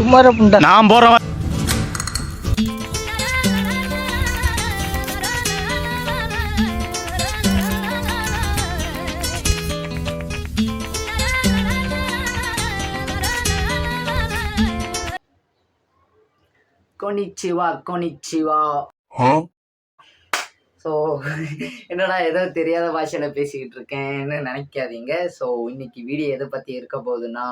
சும்மார புண்டா நான் போறேன். கொனிச்சிவா கொனிச்சிவா. ஸோ என்னடா ஏதோ தெரியாத பாஷையில் பேசிக்கிட்டு இருக்கேன்னு நினைக்காதீங்க. ஸோ இன்னைக்கு வீடியோ எதை பற்றி இருக்க போகுதுன்னா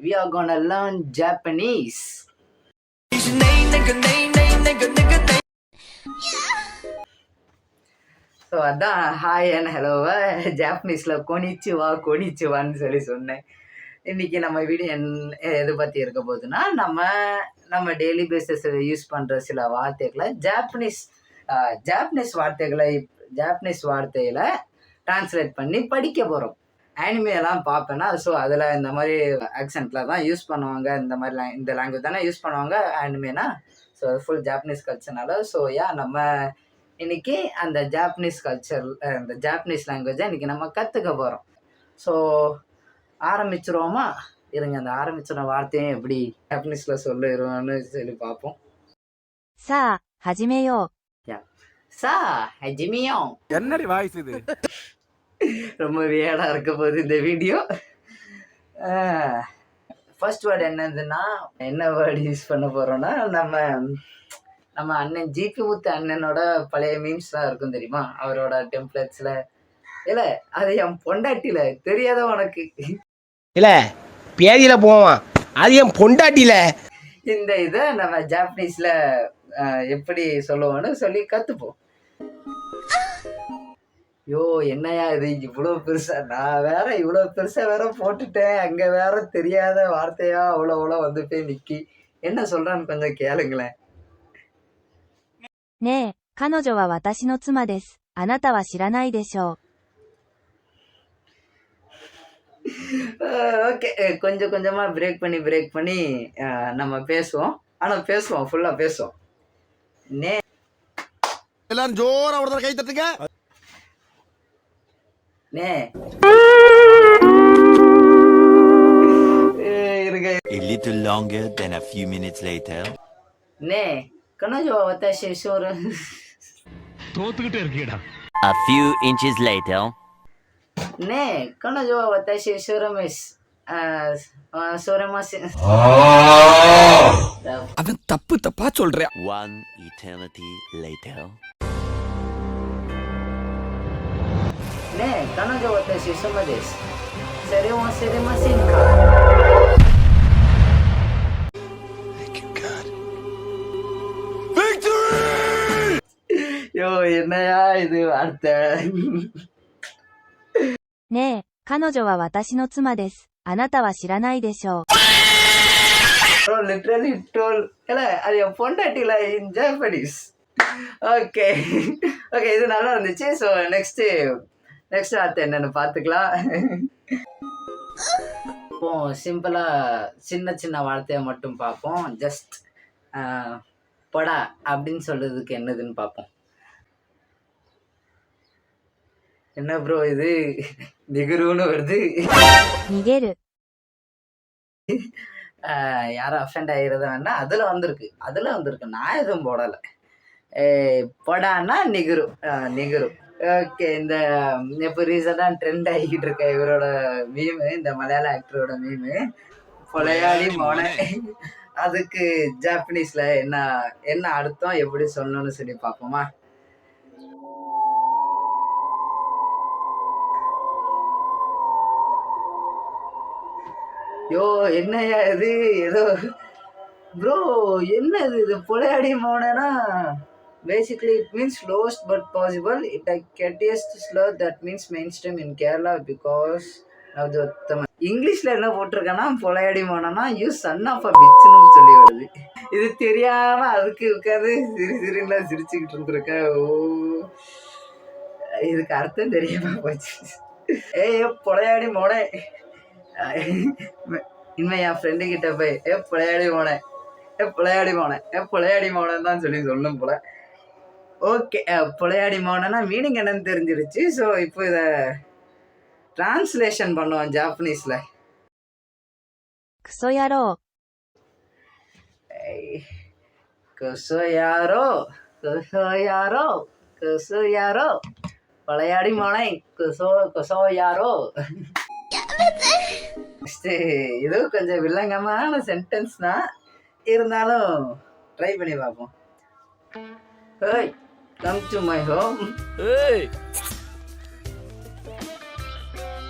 we are gonna learn Japanese. So அதான் ஹாய் அண்ட் ஹலோவை ஜாப்பனீஸில் கொனிச்சிவா கொனிச்சிவான்னு சொன்னேன். இன்றைக்கி நம்ம வீடியோ எதை பற்றி இருக்க போகுதுன்னா நம்ம டெய்லி பேசிஸில் யூஸ் பண்ணுற சில வார்த்தைகளை ஜாப்பனீஸ் வார்த்தைகளை டிரான்ஸ்லேட் பண்ணி படிக்க போகிறோம். ஆனிமேலாம் பார்ப்பேன்னா ஸோ அதில் இந்த மாதிரி ஆக்சென்ட்டில் தான் யூஸ் பண்ணுவாங்க. இந்த லாங்குவேஜ் தானே யூஸ் பண்ணுவாங்க ஆனிமேனா. ஸோ ஃபுல் ஜாப்பனீஸ் கல்ச்சர்னால ஸோ நம்ம இன்னைக்கு அந்த ஜாப்பனீஸ் அந்த ஜாப்பனீஸ் லாங்குவேஜை இன்னைக்கு நம்ம கற்றுக்க போகிறோம். ஸோ ஆரம்பிச்சிருவோமா? இருங்க, அந்த ஆரம்பிச்சிட வார்த்தையும் எப்படி ஜாப்பனீஸில் சொல்லிடுவோம்னு சொல்லி பார்ப்போம். சா ஹஜிமேயோ. சா ஹஜிமேயோ. என்னடி வாய்ஸ் இது? ரொம்ப வியர்டாக இருக்க போகுது இந்த வீடியோ. ஃபர்ஸ்ட் வேர்டு என்னதுன்னா, என்ன வேர்டு யூஸ் பண்ண போகிறோன்னா, நம்ம அண்ணன் ஜிபி முத்து அண்ணனோட பழைய மீம்ஸ்லாம் இருக்கும் தெரியுமா, அவரோட டெம்ப்ளேட்ஸில். இல்லை, அது என் பொண்டாட்டியில் தெரியாத உனக்கு. இல்லை, பேதியில் போவான், அது என் பொண்டாட்டியில். இந்த இதை நம்ம ஜாப்பனீஸில் எப்படி சொல்லுவோன்னு சொல்லி கற்றுப்போம். யோ என்னையா இது இவ்வளோ பெருசா, நான் வேற இவ்வளோ பெருசா வேற போட்டுட்டேன், அங்கே வேற தெரியாத வார்த்தையா அவ்வளோ வந்து போய் நிக்கி. என்ன சொல்றான்னு கொஞ்சம் கேளுங்களேன். ねえ、彼女は私の妻です。あなたは知らないでしょう。ஓகே, கொஞ்சம் கொஞ்சமா பிரேக் பண்ணி நம்ம பேசுவோம். ஆனால் பேசுவோம், ஃபுல்லா பேசுவோம். எல்லாரும் ஜோரா ஒரு கை தட்டுங்க. A little longer than a few minutes later. தோத்துக்கிட்டே இருக்கீடா. A few inches later. அவன் தப்பா சொல்றேன். One eternity later. ねえ、彼女私様です。それ忘れませんか? Thank you God. Victory! யோ என்னையா இது வார்த்தை? ねえ、彼女は私の妻です。あなたは知らないでしょう。லிட்டரலி டோல். இல்லை, அது என் பொண்டாட்டில இன் ஜாப்பனீஸ். ஓகே, இது நல்லா இருந்துச்சு. ஸோ நெக்ஸ்ட் வார்த்தை என்னன்னு பார்த்துக்கலாம். இப்போ சிம்பிளாக சின்ன வார்த்தையை மட்டும் பார்ப்போம். ஜஸ்ட் படா அப்படின்னு சொல்றதுக்கு என்னதுன்னு பார்ப்போம். என்ன ப்ரோ இது நிகருன்னு வருது? நிகரு. யாரும் அஃபெண்ட் ஆகிறத வேணா. அதில் வந்திருக்கு, நான் எதுவும் போடலை. படானா நிகரு. ஓகே, இந்த இப்போ ரீசெண்டாக ட்ரெண்ட் ஆகிக்கிட்டு இருக்க இவரோட மீமு, இந்த மலையாள ஆக்டரோட மீமு கொலையாளி மோனே. அதுக்கு ஜாப்பனீஸில் என்ன அர்த்தம், எப்படி சொல்லணும்னு சொல்லி பார்ப்போமா? யோ என்னையா இது ஏதோ ப்ரோ, என்னது இது கொலையாளி மோனேனா? Basically, it means lowest but possible. It a cattiest slur that means mainstream in Kerala because of the இங்கிலீஷ்ல என்ன போட்டிருக்கேன்னா, பொலையடி மோனனா யூ சன் ஆஃப் அ பிச்சுன்னு சொல்லி வருது. இது தெரியாம அதுக்கு உட்காந்து சிரிச்சுலாம் சிரிச்சுக்கிட்டு இருந்திருக்கேன். ஓ, இதுக்கு அர்த்தம் தெரியாம போச்சு. பொலையாடி மோனே. இனிமே என் ஃப்ரெண்டு கிட்ட போய் பொலையாடி மோனே தான் சொல்லணும் போல. ஓகே, பொலையாடி மோனனா மீனிங் என்னன்னு தெரிஞ்சிருச்சு. ஸோ இப்போ இதை டிரான்ஸ்லேஷன் பண்ணுவோம் ஜாப்பனீஸில். クソ野郎。 குசோ யாரோ குசோ யாரோ குசோ யாரோ பழையாடி மலை குசோ குசோ யாரோ. இது கொஞ்சம் வில்லங்கமான சென்டென்ஸ் தான், இருந்தாலும் ட்ரை பண்ணி பார்ப்போம். Hey, come to my home. ஏய்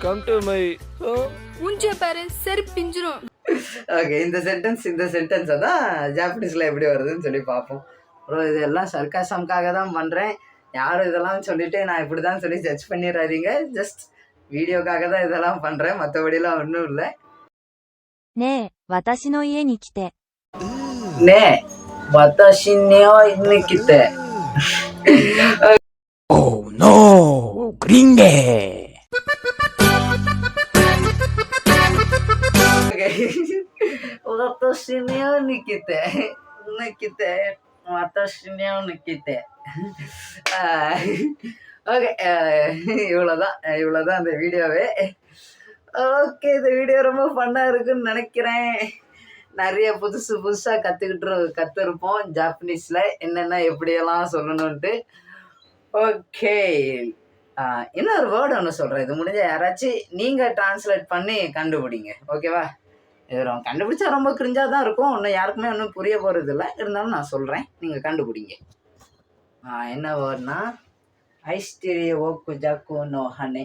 கம் டு மை ஹோம். மூஞ்சிய பாரு சரி பிஞ்சிரும். ஓகே, இந்த சென்டென்ஸை தான் ஜாப்பனீஸில் எப்படி வருதுன்னு சொல்லி பார்ப்போம். ப்ரோ இதெல்லாம் சர்க்காசம்காக தான் பண்ணுறேன், யாரும் இதெல்லாம் சொல்லிவிட்டு நான் இப்படி தான் சொல்லி ஜட்ஜ் பண்ணிடாதீங்க. ஜஸ்ட் வீடியோக்காக தான் இதெல்லாம் பண்ணுறேன், மற்றபடிலாம் ஒன்றும் இல்லை. ねえ、私の家に来て。 நே வதாஷினியோ இன்னிக்கிட்ட. Oh no, gringe. வதாஷினியோ நிக்கிட்ட நிக்கிட்ட வதாஷினியோ நிக்கிட்ட. ஓகே, இவ்வளோதான் அந்த வீடியோவே. ஓகே, இந்த வீடியோ ரொம்ப ஃபன்னாக இருக்குன்னு நினைக்கிறேன். நிறைய புதுசாக கற்றுருப்போம் ஜாப்பனீஸில் என்னென்ன எப்படியெல்லாம் சொல்லணுன்ட்டு. ஓகே, இன்னொரு வேர்டு ஒன்று சொல்கிறேன், இது முடிஞ்ச யாராச்சும் நீங்கள் ட்ரான்ஸ்லேட் பண்ணி கண்டுபிடிங்க. ஓகேவா? இது கண்டுபிடிச்சா ரொம்ப கிரிஞ்சாக தான் இருக்கும், இன்னும் யாருக்குமே ஒன்றும் புரிய போகிறது இல்லை. இருந்தாலும் நான் சொல்கிறேன், நீங்கள் கண்டுபிடிங்க. என்ன வேர்ட்னா ஹைஸ்டீரியோ குஜாக்கோ நோ ஹனே.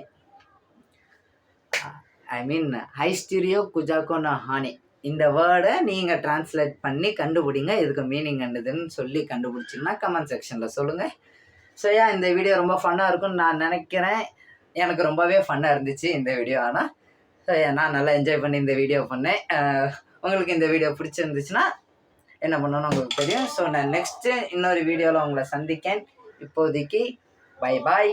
ஐ மீன் ஹைஸ்டீரியோ குஜாக்கோ நோ ஹானே. இந்த வேர்டை நீங்கள் ட்ரான்ஸ்லேட் பண்ணி கண்டுபிடிங்க, இதுக்கு மீனிங் என்னதுன்னு சொல்லி கண்டுபிடிச்சிங்கன்னா கமெண்ட் செக்ஷனில் சொல்லுங்கள். ஸோ இந்த வீடியோ ரொம்ப ஃபன்னாக இருக்கும்னு நான் நினைக்கிறேன். எனக்கு ரொம்பவே ஃபன்னாக இருந்துச்சு இந்த வீடியோ. ஆனால் ஸோ நான் நல்லா என்ஜாய் பண்ணி இந்த வீடியோ பண்ணேன். உங்களுக்கு இந்த வீடியோ பிடிச்சிருந்துச்சுன்னா என்ன பண்ணணும்னு உங்களுக்கு தெரியும். ஸோ நான் நெக்ஸ்ட்டு இன்னொரு வீடியோவில் உங்களை சந்திக்கேன். இப்போதைக்கு பை பாய்.